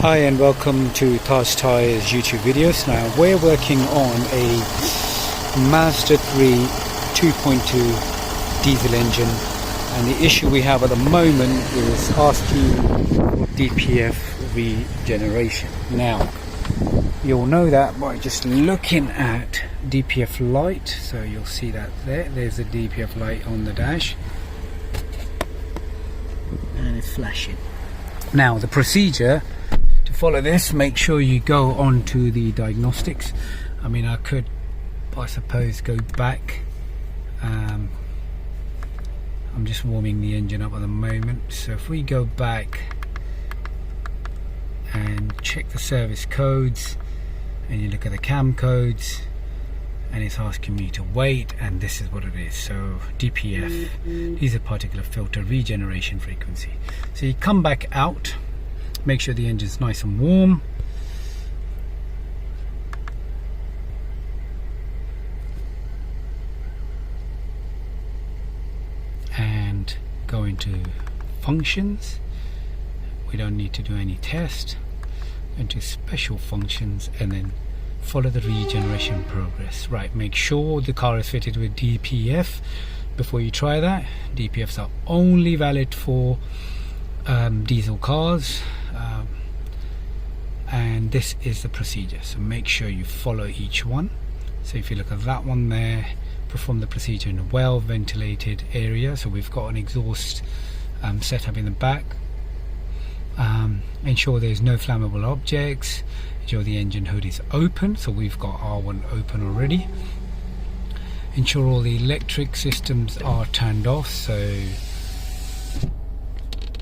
Hi and welcome to Taj Tyres YouTube videos. Now we're working on a Mazda 3 2.2 diesel engine, and the issue we have at the moment is asking for DPF regeneration. Now you'll know that by just looking at DPF light, so you'll see that there's a DPF light on the dash and it's flashing. Now the procedure to follow this, make sure you go on to the diagnostics. I mean, I could, I suppose, go back. I'm just warming the engine up at the moment, so if we go back and check the service codes and you look at the cam codes, and it's asking me to wait, and this is what it is. So DPF, these are particulate filter regeneration frequency. So you come back out, make sure the engine's nice and warm, and go into functions. We don't need to do any test. Into special functions and then follow the regeneration progress. Right, make sure the car is fitted with DPF before you try that. DPFs are only valid for diesel cars, and this is the procedure, so make sure you follow each one. So if you look at that one there, perform the procedure in a well ventilated area. So we've got an exhaust set up in the back. Ensure there's no flammable objects. Ensure the engine hood is open, so we've got R1 open already. Ensure all the electric systems are turned off, so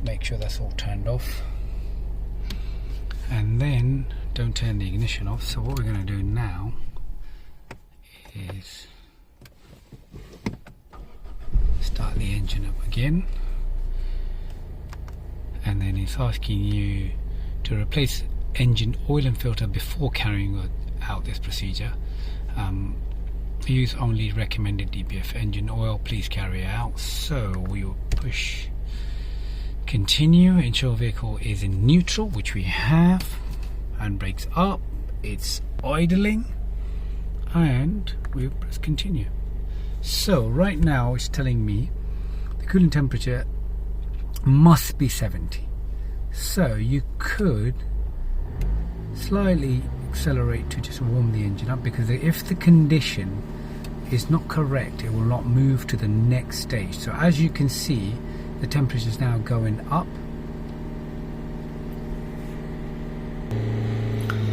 make sure that's all turned off, and then don't turn the ignition off. So what we're going to do now is start the engine up again, and then it's asking you to replace engine oil and filter before carrying out this procedure. Use only recommended DPF engine oil, please carry it out. So we will push continue, ensure vehicle is in neutral, which we have, and brakes up, it's idling, and we'll press continue. So right now it's telling me the cooling temperature must be 70, so you could slightly accelerate to just warm the engine up, because if the condition is not correct, it will not move to the next stage. So as you can see, the temperature is now going up.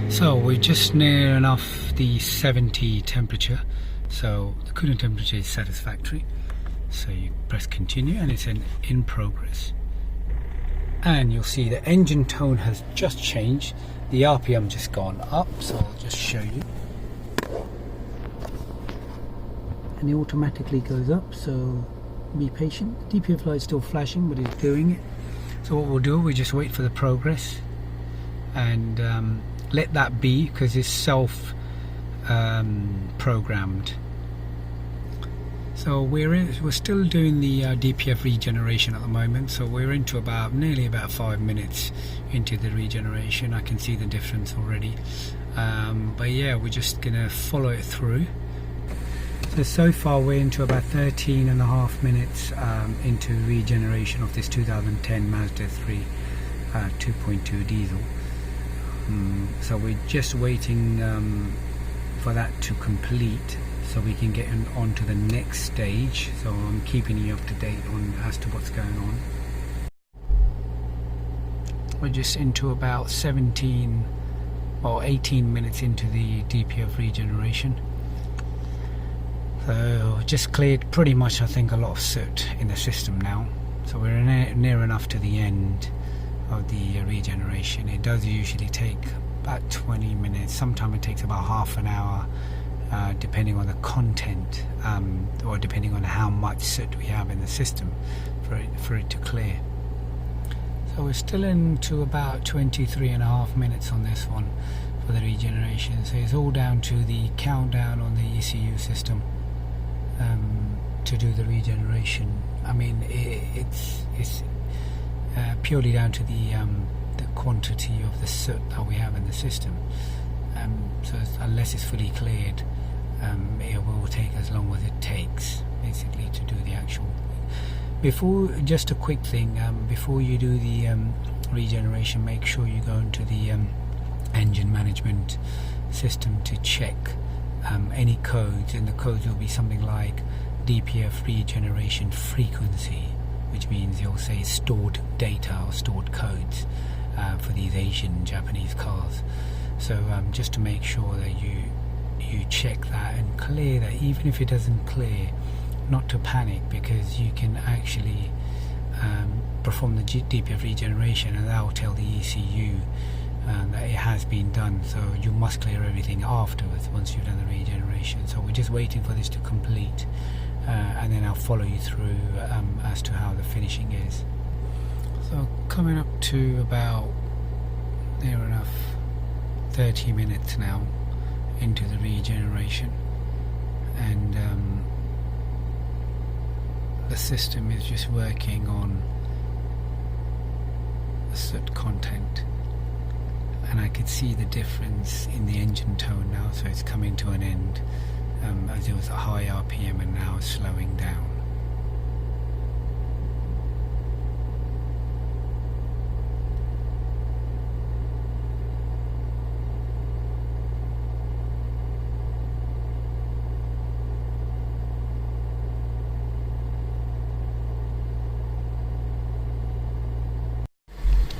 So we're just near enough the 70 temperature, so the cooling temperature is satisfactory. So you press continue and it's in progress, and you'll see the engine tone has just changed. The RPM just gone up, so I'll just show you, and it automatically goes up, so be patient. DPF light is still flashing, but it's doing it. So what we'll do, we just wait for the progress and let that be, because it's self programmed. So we're still doing the DPF regeneration at the moment, so we're into nearly about 5 minutes into the regeneration. I can see the difference already, but yeah, we're just gonna follow it through. So far we're into about 13.5 minutes into regeneration of this 2010 Mazda 3 2.2 diesel. So we're just waiting for that to complete, so we can get on to the next stage. So I'm keeping you up to date on as to what's going on. We're just into about 17 or 18 minutes into the DPF regeneration. So just cleared pretty much, I think, a lot of soot in the system now. So we're near enough to the end of the regeneration. It does usually take about 20 minutes. Sometimes it takes about half an hour, depending on the content, or depending on how much soot we have in the system for it to clear. So we're still into about 23.5 minutes on this one for the regeneration. So it's all down to the countdown on the ECU system to do the regeneration. I mean, it's purely down to the quantity of the soot that we have in the system. So unless it's fully cleared, it will take as long as it takes basically to do the actual. Just a quick thing, before you do the regeneration, make sure you go into the engine management system to check any codes, and the codes will be something like DPF Regeneration frequency, which means you'll say stored data or stored codes for these Asian Japanese cars. So just to make sure that you check that and clear that. Even if it doesn't clear, not to panic, because you can actually perform the DPF regeneration, and that will tell the ECU that it has been done. So you must clear everything afterwards once you've done the regeneration. So we're just waiting for this to complete, and then I'll follow you through as to how the finishing is. So coming up to about near enough 30 minutes now into the regeneration, and the system is just working on the soot content, and I could see the difference in the engine tone now. So it's coming to an end, as it was a high RPM and now it's slowing down.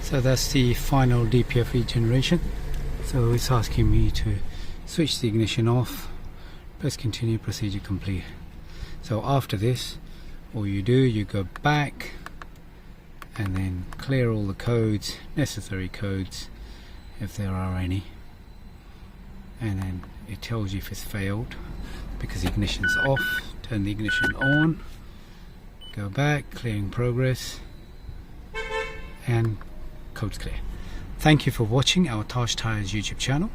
So that's the final DPF regeneration. So it's asking me to switch the ignition off, press continue, procedure complete. So after this, all you do, you go back and then clear all the codes, necessary codes if there are any, and then it tells you if it's failed because the ignition's off. Turn the ignition on, go back, clearing progress, and code's clear. Thank you for watching our Taj Tires YouTube channel.